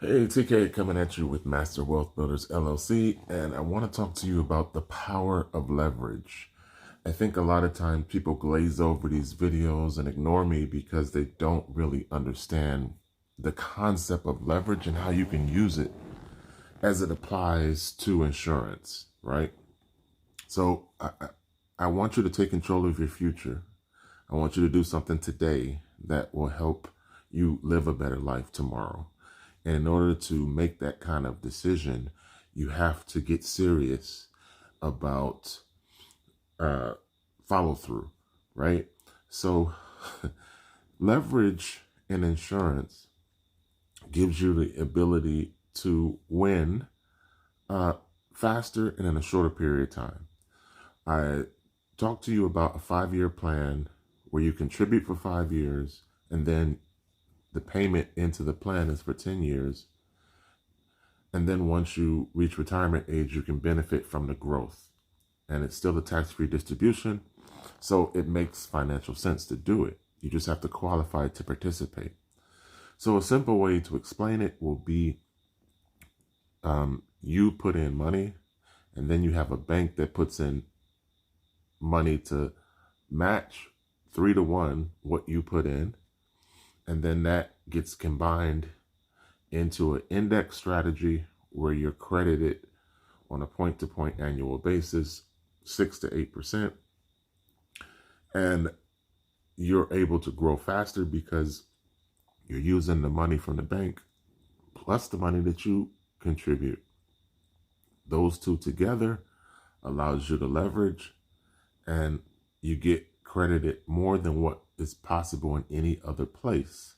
Hey, TK coming at you with Master Wealth Builders LLC, and I want to talk to you about the power of leverage. I think a lot of times people glaze over these videos and ignore me because they don't really understand the concept of leverage and how you can use it as it applies to insurance, right? So I want you to take control of your future. I want you to do something today that will help you live a better life tomorrow. And in order to make that kind of decision, you have to get serious about uh, follow through, right? So, leverage in insurance gives you the ability to win uh, faster and in a shorter period of time. I talked to you about a 5-year plan where you contribute for 5 years and then the payment into the plan is for 10 years. And then once you reach retirement age, you can benefit from the growth. And it's still a tax-free distribution. So it makes financial sense to do it. You just have to qualify to participate. So a simple way to explain it will be you put in money and then you have a bank that puts in money to match 3 to 1 what you put in. And then that gets combined into an index strategy where you're credited on a point-to-point annual basis, 6 to 8%, and you're able to grow faster because you're using the money from the bank plus the money that you contribute. Those two together allows you to leverage, and you get credited more than what is possible in any other place.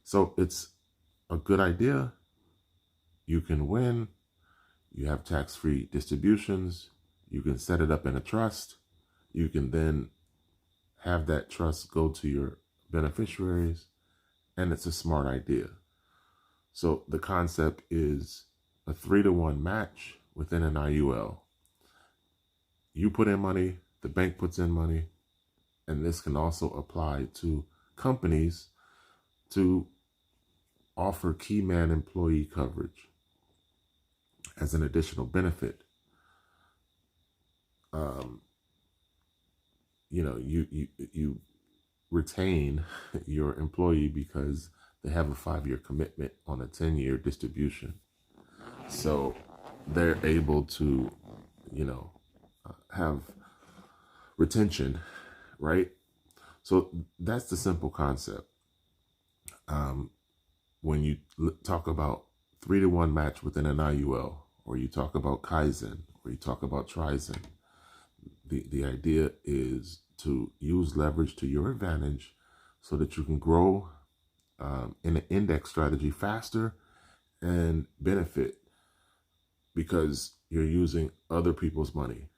So it's a good idea. You can win. You have tax-free distributions. You can set it up in a trust. You can then have that trust go to your beneficiaries, and it's a smart idea. So the concept is a 3 to 1 match within an IUL. You put in money, the bank puts in money, and this can also apply to companies to offer key man employee coverage as an additional benefit. You retain your employee because they have a 5-year commitment on a 10-year distribution. So they're able to, have retention, right? So that's the simple concept. When you talk about 3 to 1 match within an IUL, or you talk about Kaizen, or you talk about Trizen, the idea is to use leverage to your advantage so that you can grow in an index strategy faster and benefit because you're using other people's money.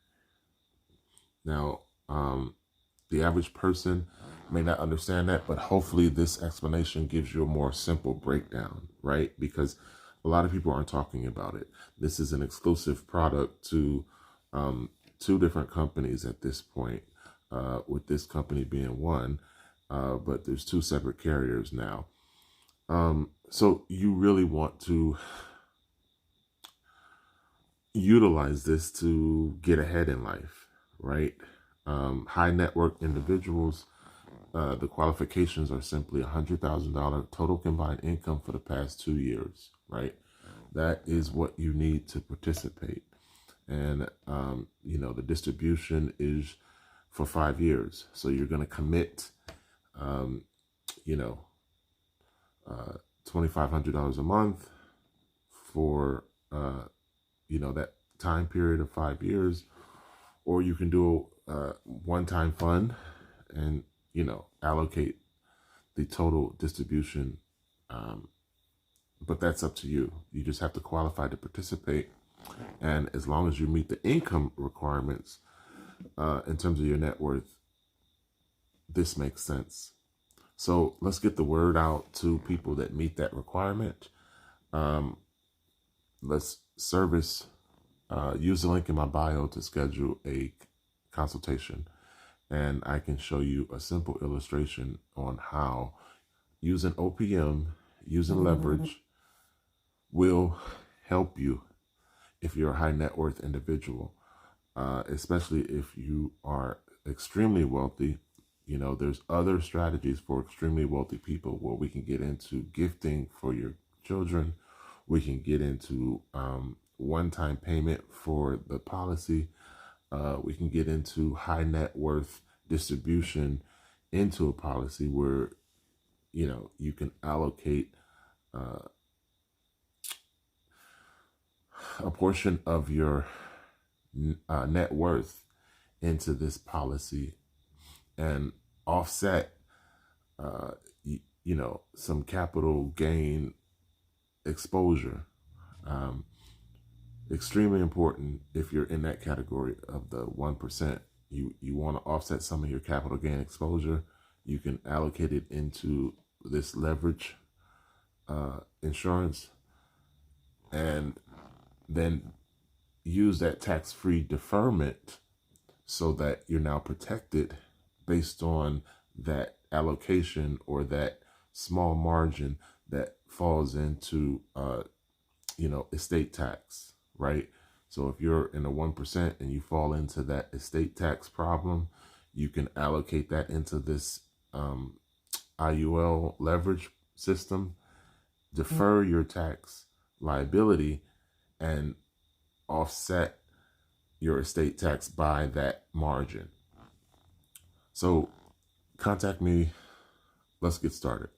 Now, the average person may not understand that, but hopefully this explanation gives you a more simple breakdown, right? Because a lot of people aren't talking about it. This is an exclusive product to 2 different companies at this point, with this company being one, but there's 2 separate carriers now. So you really want to utilize this to get ahead in life, right? High net worth individuals, the qualifications are simply $100,000 total combined income for the past 2 years, right? That is what you need to participate. And, the distribution is for 5 years. So you're going to commit, you know, $2,500 a month for, that time period of 5 years, or you can do a one-time fund and, allocate the total distribution. But that's up to you. You just have to qualify to participate. And as long as you meet the income requirements in terms of your net worth, this makes sense. So let's get the word out to people that meet that requirement. Let's use the link in my bio to schedule a consultation. And I can show you a simple illustration on how using OPM, using leverage, will help you if you're a high net worth individual, especially if you are extremely wealthy. You know, there's other strategies for extremely wealthy people where we can get into gifting for your children. We can get into one-time payment for the policy. We can get into high net worth distribution into a policy where, you know, you can allocate a portion of your net worth into this policy and offset, you know, some capital gain exposure. Extremely important if you're in that category of the 1%. You want to offset some of your capital gain exposure. You can allocate it into this leverage insurance, and then use that tax-free deferment so that you're now protected based on that allocation or that small margin that falls into you know, estate tax, right? So if you're in the 1% and you fall into that estate tax problem, you can allocate that into this IUL leverage system, defer your tax liability, and offset your estate tax by that margin. So contact me. Let's get started.